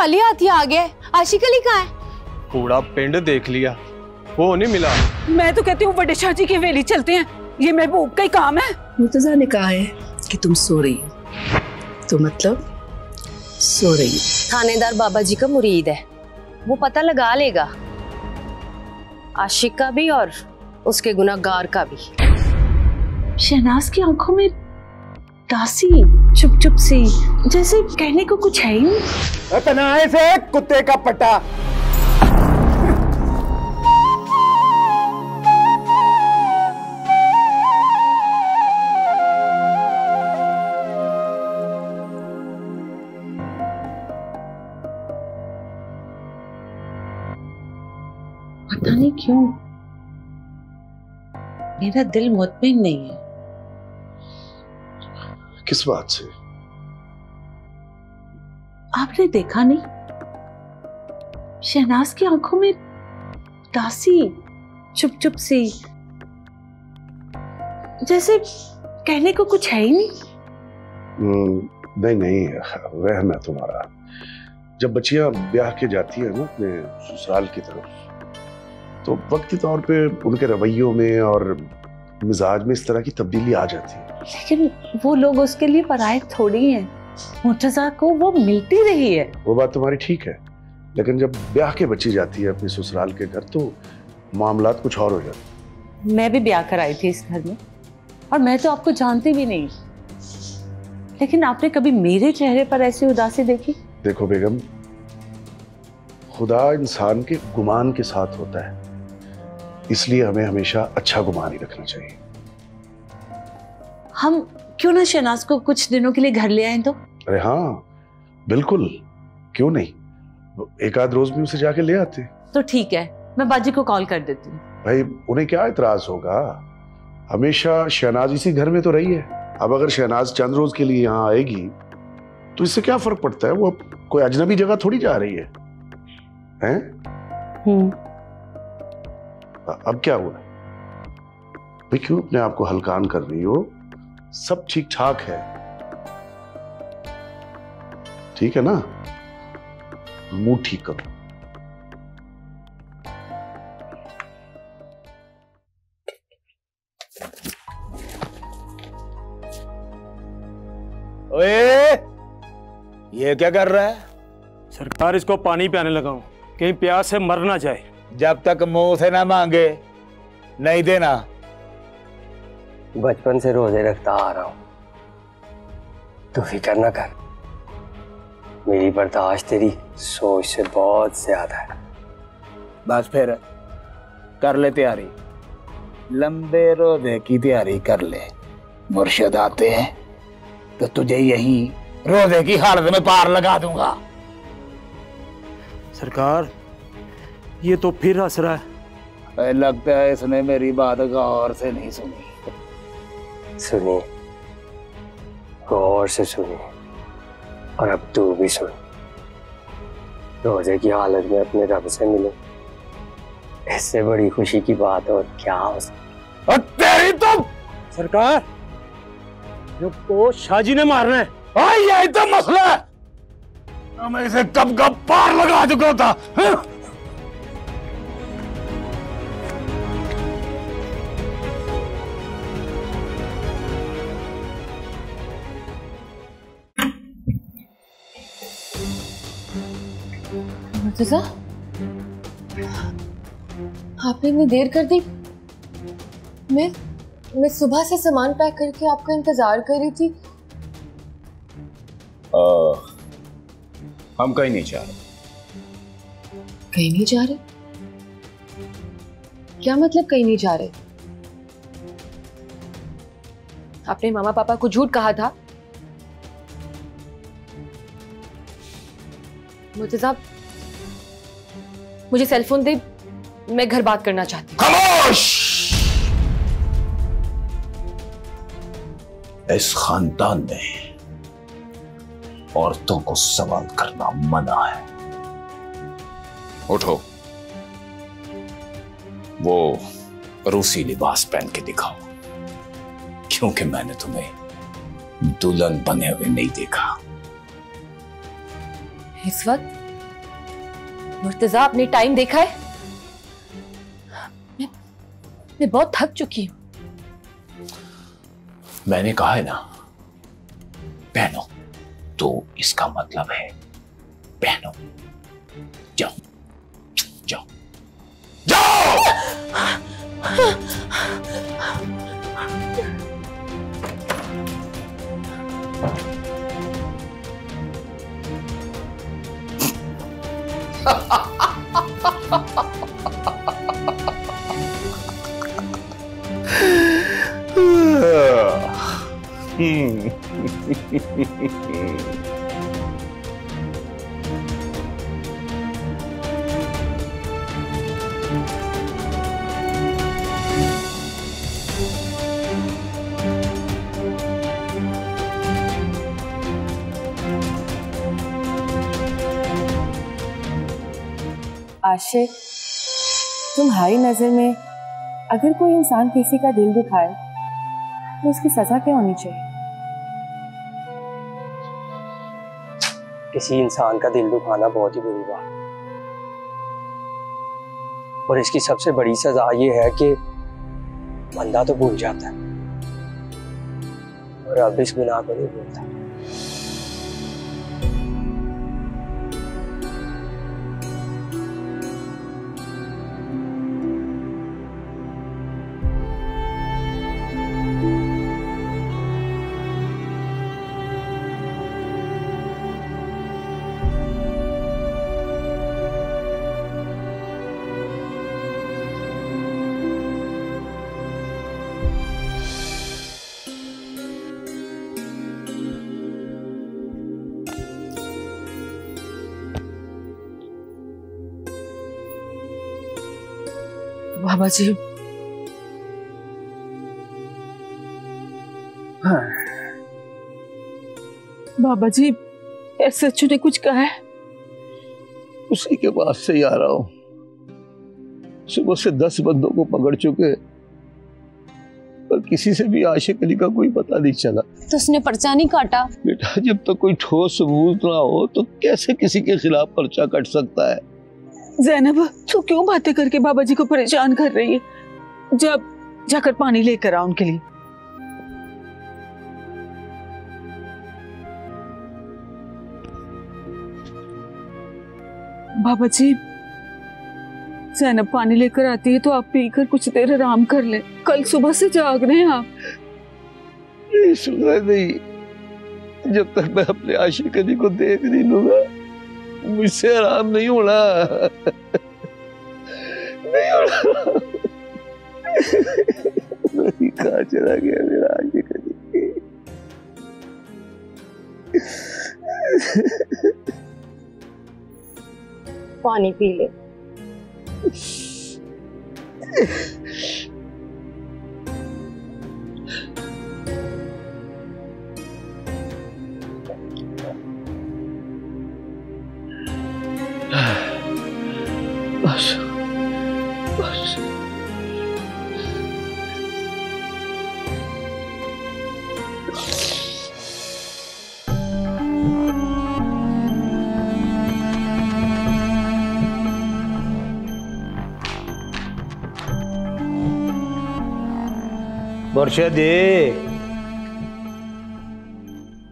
खाली हाथ ही आ गया। आशिक अली कहाँ है? पूरा पिंड देख लिया, वो नहीं मिला। मैं तो कहती हूँ बड़े शाह जी की हवेली चलते हैं, ये महबूब का ही काम है। मुर्तजा ने कहा है कि तुम सो रही हो, तो मतलब सो रही हो। थानेदार बाबा जी का मुरीद है, वो पता लगा लेगा आशिक का भी और उसके गुनाहगार का भी। शहनाज की आंखों में दासी चुप चुप सी, जैसे कहने को कुछ है ही नहीं। तनाए से कुत्ते का पट्टा। पता नहीं क्यों मेरा दिल मुतमईन नहीं है। किस बात से? आपने देखा नहीं, शहनाज की आंखों में दासी चुप चुप सी, जैसे कहने को कुछ है ही नहीं। नहीं, वहम है तुम्हारा। जब बच्चियां ब्याह के जाती है ना अपने ससुराल की तरफ, तो वक्ती तौर पे उनके रवैयों में और मिजाज में इस तरह की तब्दीली आ जाती है। लेकिन वो लोग उसके लिए पराये थोड़ी हैं। मुर्तजा को वो मिलती रही है। वो बात तुम्हारी ठीक है, लेकिन जब ब्याह के बच्ची जाती है अपने ससुराल के घर, तो मामलात कुछ और हो जाते। मैं भी ब्याह कराई थी इस घर में, और मैं तो आपको जानती भी नहीं, लेकिन आपने कभी मेरे चेहरे पर ऐसी उदासी देखी? देखो बेगम, खुदा इंसान के गुमान के साथ होता है, इसलिए हमें हमेशा अच्छा गुमान ही रखना चाहिए। हम क्यों ना शहनाज को कुछ दिनों के लिए घर ले आए? तो अरे हाँ बिल्कुल, क्यों नहीं, एक आध रोज भी उसे जाके ले आते। तो ठीक है, मैं बाजी को कॉल कर देती हूँ। भाई उन्हें क्या इतराज होगा, हमेशा शहनाज इसी घर में तो रही है। अब अगर शहनाज चंद रोज के लिए यहाँ आएगी तो इससे क्या फर्क पड़ता है, वो कोई अजनबी जगह थोड़ी जा रही है, हैं? अब क्या हुआ भाई, क्यों अपने आप को हल्कान कर रही हो? सब ठीक ठाक है, ठीक है ना? मूड ठीक करो। ओए, ये क्या कर रहा है? सरकार, इसको पानी पियाने लगा हूं, कहीं प्यास से मर ना जाए। जब तक मुंह से ना मांगे नहीं देना। बचपन से रोजे रखता आ रहा हूं, तू फिक्र ना कर, मेरी बर्दाश्त तेरी सोच से बहुत ज्यादा है। बस फिर कर ले तैयारी, लंबे रोजे की तैयारी कर ले। मुर्शिद आते हैं तो तुझे यही रोजे की हालत में पार लगा दूंगा। सरकार, ये तो फिर हंस रहा है। लगता है इसने मेरी बात गौर से नहीं सुनी। सुनिए, गौर से सुनिए, और अब तू भी सुन। रोजे की हालत में अपने रब से मिलो, इससे बड़ी खुशी की बात और क्या हो सकती। और तेरी तो सरकार, को शाहजी ने मारना है। यही तो मसला है, मैं इसे कब कब पार लगा चुका था। मुर्तजा, आपने इतनी देर कर दी। मैं सुबह से सामान पैक करके आपका इंतजार कर रही थी। हम कहीं नहीं जा रहे। कहीं नहीं जा रहे? क्या मतलब कहीं नहीं जा रहे? आपने मामा पापा को झूठ कहा था। मुर्तजा, मुझे सेल फोन दे, मैं घर बात करना चाहती हूँ। खामोश! इस खानदान में औरतों को सवाल करना मना है। उठो, वो रूसी लिबास पहन के दिखाओ, क्योंकि मैंने तुम्हें दुल्हन बने हुए नहीं देखा। इस वक्त मुर्तजा, आपने टाइम देखा है? मैं बहुत थक चुकी हूँ। मैंने कहा है ना बहनों, तो इसका मतलब है बहनों। जाओ जाओ जाओ। आशिक, तुम्हारी नजर में अगर कोई इंसान किसी का दिल दुखाए तो उसकी सजा क्या होनी चाहिए? किसी इंसान का दिल दुखाना बहुत ही बुरी बात, और इसकी सबसे बड़ी सजा ये है कि बंदा तो भूल जाता है और अब इस गुनाह को नहीं भूलता। बाबा जी, बाबा जी, SHO ने कुछ कहा है? उसी के पास से ही आ रहा हूँ। सुबह से 10 बंदों को पकड़ चुके, पर किसी से भी आशिक अली का कोई पता नहीं चला। तो उसने पर्चा नहीं काटा? बेटा, जब तक कोई ठोस सबूत ना हो तो कैसे किसी के खिलाफ पर्चा कट सकता है? ज़ैनब, तू क्यों बातें करके बाबा जी को परेशान कर रही है? जब जाकर पानी लेकर आ उनके लिए। बाबा जी, ज़ैनब पानी लेकर आती है तो आप पीकर कुछ देर आराम कर ले। कल सुबह से जाग रहे हैं आप। नहीं सुना नहीं, जब तक मैं अपने आशिक अली को देख नहीं लूंगा मुझसे आराम नहीं होना। नहीं होना। नहीं, कहाँ चला गया मेरा आशिक अली? पानी पी ले। बस बस।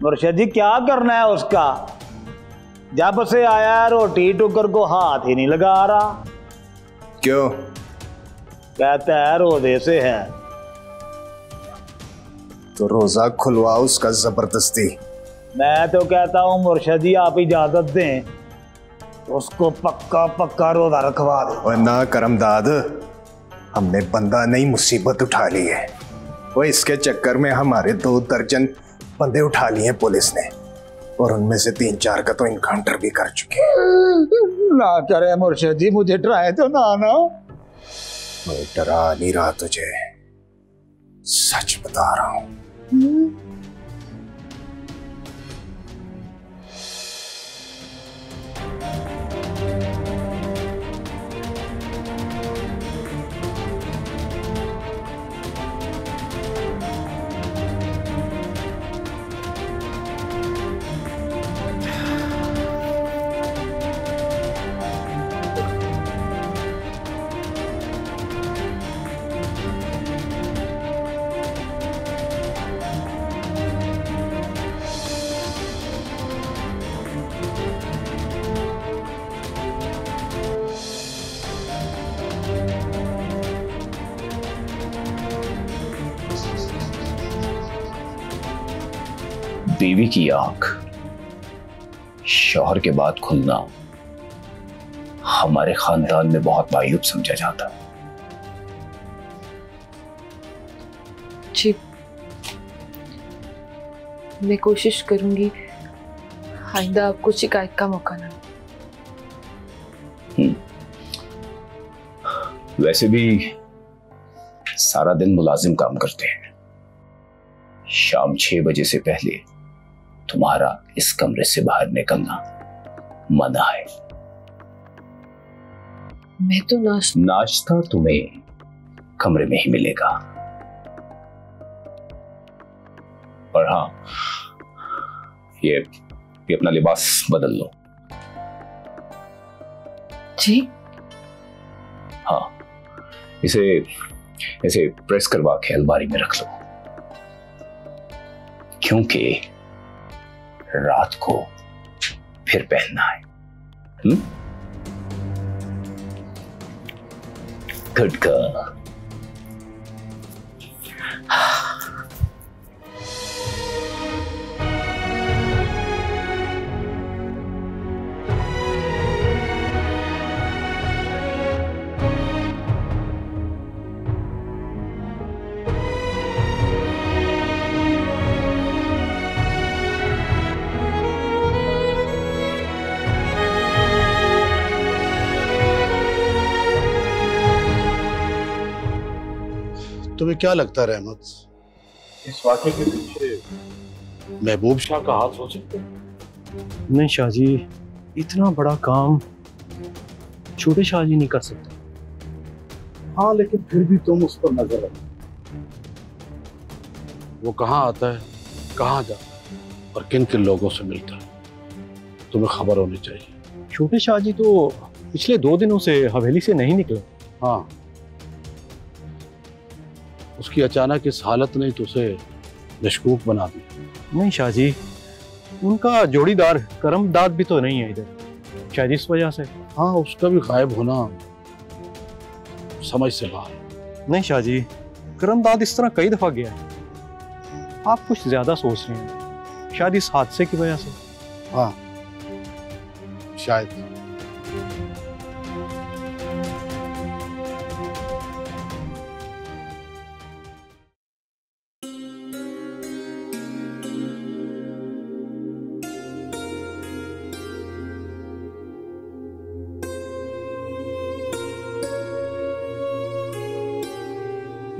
मुर्शिदी क्या करना है उसका? जब से आया रोटी टुकर को हाथ ही नहीं लगा रहा। क्यों? कहता है रोजे से है। तो रोजा खुलवाओ उसका जबरदस्ती। मैं तो कहता हूँ मुर्शिदी आप इजाजत दें, उसको पक्का पक्का रोजा रखवा दो। और ना करमदाद, हमने बंदा नहीं मुसीबत उठा ली है। वो इसके चक्कर में हमारे 2 दर्जन बंदे उठा लिए पुलिस ने, और उनमें से 3-4 का तो इनकाउंटर भी कर चुके हैं। ना करे मुर्शिदी, मुझे डराए तो ना ना। मैं डरा नहीं रहा तुझे, सच बता रहा हूं। बीवी की आंख शौहर के बाद खुलना हमारे खानदान में बहुत मायूब समझा जाता। जी, मैं कोशिश करूंगी आइंदा आपको शिकायत का मौका ना। वैसे भी सारा दिन मुलाजिम काम करते हैं, शाम 6 बजे से पहले तुम्हारा इस कमरे से बाहर निकलना मना है। मैं तो नाश्ता तुम्हें कमरे में ही मिलेगा। और हाँ, ये अपना लिबास बदल लो। जी हाँ, इसे प्रेस करवा के अलमारी में रख लो, क्योंकि रात को फिर पहनना है। Good girl. तुम्हें क्या लगता है रहमत, इस वाक़े के पीछे महबूब शाह का हाथ हो सकता है? नहीं शाहजी, इतना बड़ा काम छोटे शाहजी नहीं कर सकते। हाँ, लेकिन फिर भी तुम उस पर नजर रखो। वो कहाँ आता है, कहाँ जाता है और किन किन लोगों से मिलता है, तुम्हें खबर होनी चाहिए। छोटे शाहजी तो पिछले 2 दिनों से हवेली से नहीं निकले। हाँ, उसकी अचानक इस हालत ने तो उसे मशकूक बना दिया। नहीं शाहजी, उनका जोड़ीदार करमदाद भी तो नहीं है इधर, शायद इस वजह से। हाँ, उसका भी गायब होना समझ से बाहर। नहीं शाहजी, करमदाद इस तरह कई दफा गया है। आप कुछ ज्यादा सोच रहे हैं, शायद इस हादसे की वजह से। हाँ शायद।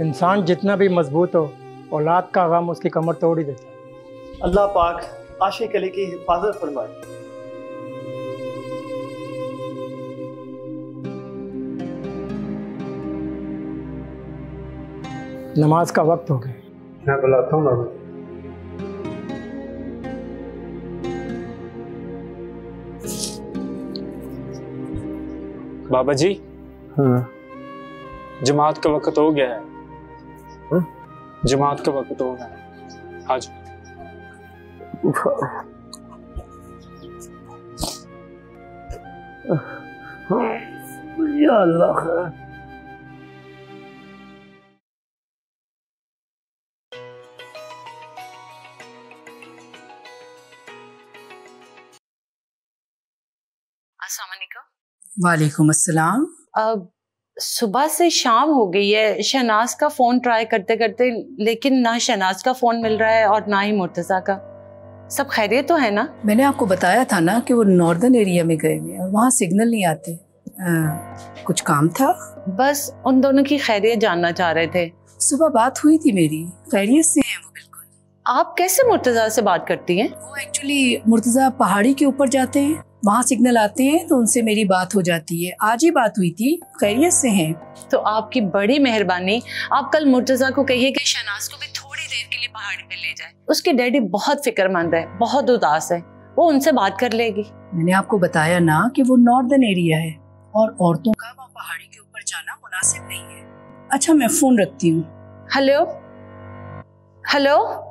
इंसान जितना भी मजबूत हो, औलाद का गम उसकी कमर तोड़ ही देता है। अल्लाह पाक आशिक अली की हिफाजत फरमाए। नमाज का वक्त हो गया। मैं बुलाता हूँ बाबा। बाबा जी, हाँ, जमात का वक्त हो गया है। जमात का वक्त हो गया है, आज। या अल्लाह। वालेकुम अस्सलाम। अब सुबह से शाम हो गई है, शहनाज का फोन ट्राई करते करते, लेकिन ना शहनाज का फोन मिल रहा है और ना ही मुर्तजा का। सब खैरियत तो है ना? मैंने आपको बताया था ना कि वो नॉर्दर्न एरिया में गए हुए और वहाँ सिग्नल नहीं आते। कुछ काम था? बस उन दोनों की खैरियत जानना चाह रहे थे। सुबह बात हुई थी मेरी, खैरियत से हैं वो बिल्कुल। आप कैसे मुर्तजा से बात करती हैं? वो एक्चुअली मुर्तजा पहाड़ी के ऊपर जाते हैं, वहाँ सिग्नल आते हैं तो उनसे मेरी बात हो जाती है। आज ही बात हुई थी, खैरियत से हैं। तो आपकी बड़ी मेहरबानी, आप कल मुर्तजा को कहिए कि शहनाज को भी थोड़ी देर के लिए पहाड़ी पे ले जाए। उसके डैडी बहुत फिक्रमंद है, बहुत उदास है, वो उनसे बात कर लेगी। मैंने आपको बताया ना कि वो नॉर्दर्न एरिया है और औरतों का वहाँ पहाड़ी के ऊपर जाना मुनासिब नहीं है। अच्छा, मैं फोन रखती हूँ। हेलो हेलो,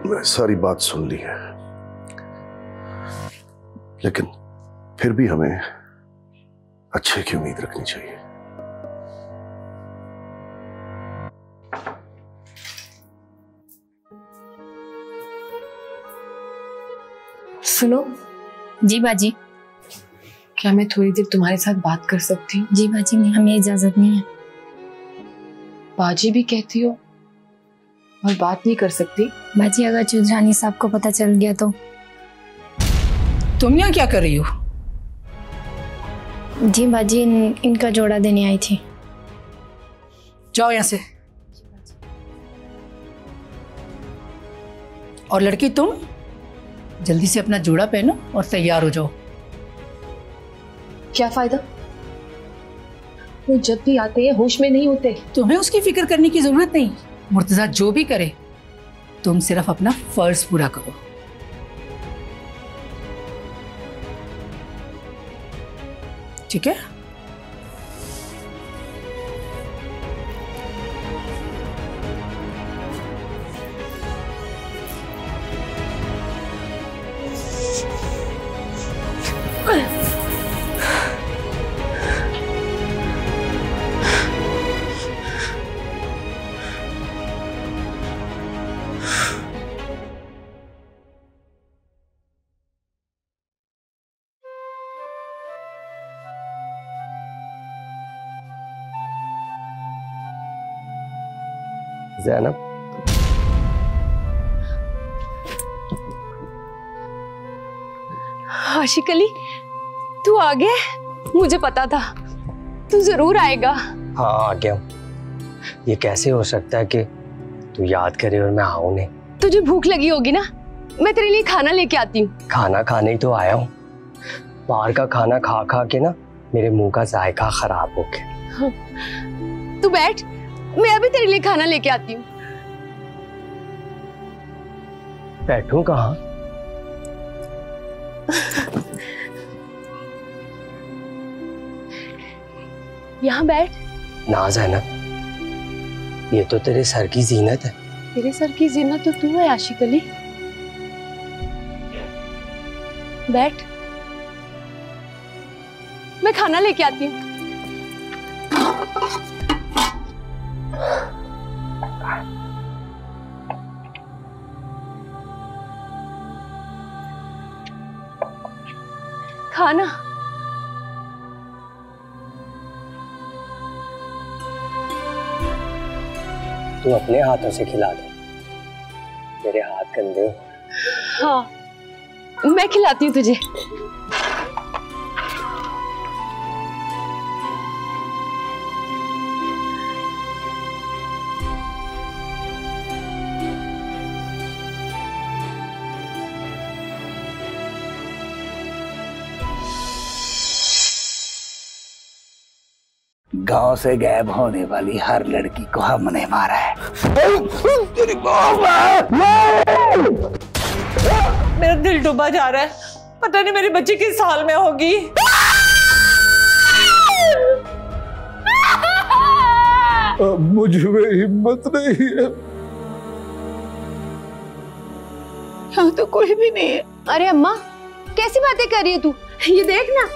मैंने सारी बात सुन ली है, लेकिन फिर भी हमें अच्छे की उम्मीद रखनी चाहिए। सुनो। जी बाजी। क्या मैं थोड़ी देर तुम्हारे साथ बात कर सकती हूँ? जी बाजी, नहीं, हमें इजाजत नहीं है। बाजी भी कहती हो और बात नहीं कर सकती? बाजी, अगर चौधरानी साहब को पता चल गया तो? तुम यहाँ क्या कर रही हो? जी बाजी, इनका जोड़ा देने आई थी। जाओ यहाँ से। और लड़की, तुम जल्दी से अपना जोड़ा पहनो और तैयार हो जाओ। क्या फायदा? वो जब भी आते हैं होश में नहीं होते। तुम्हें उसकी फिक्र करने की जरूरत नहीं। मुर्तजा जो भी करे, तुम सिर्फ अपना फर्ज पूरा करो। ठीक है? ज़ैनब, आशिक अली, तू आ गया? मुझे पता था तू जरूर आएगा। हाँ, आ गया हूँ। ये कैसे हो सकता है कि तू याद करे और मैं आऊँ नहीं? तुझे भूख लगी होगी ना, मैं तेरे लिए खाना लेके आती हूँ। खाना खाने ही तो आया हूँ। बाहर का खाना खा खा के ना मेरे मुंह का जायका खराब हो गया। हाँ। तू बैठ, मैं अभी तेरे लिए खाना लेके आती हूँ। बैठूं कहाँ? यहाँ बैठ। ना ज़ैनब, ये तो तेरे सर की जीनत है। तेरे सर की जीनत तो तू है आशिक अली। बैठ, मैं खाना लेके आती हूँ। खाना तू अपने हाथों से खिला दे, तेरे हाथ गंदे। हाँ, मैं खिलाती हूँ तुझे। गांव से गायब होने वाली हर लड़की को हमने मारा है। तेरी मेरा दिल डूबा जा रहा है, पता नहीं मेरी बच्ची किस हाल में होगी। अब मुझ में हिम्मत नहीं है। यहाँ तो कोई भी नहीं है। अरे अम्मा, कैसी बातें कर रही है तू? ये देख ना,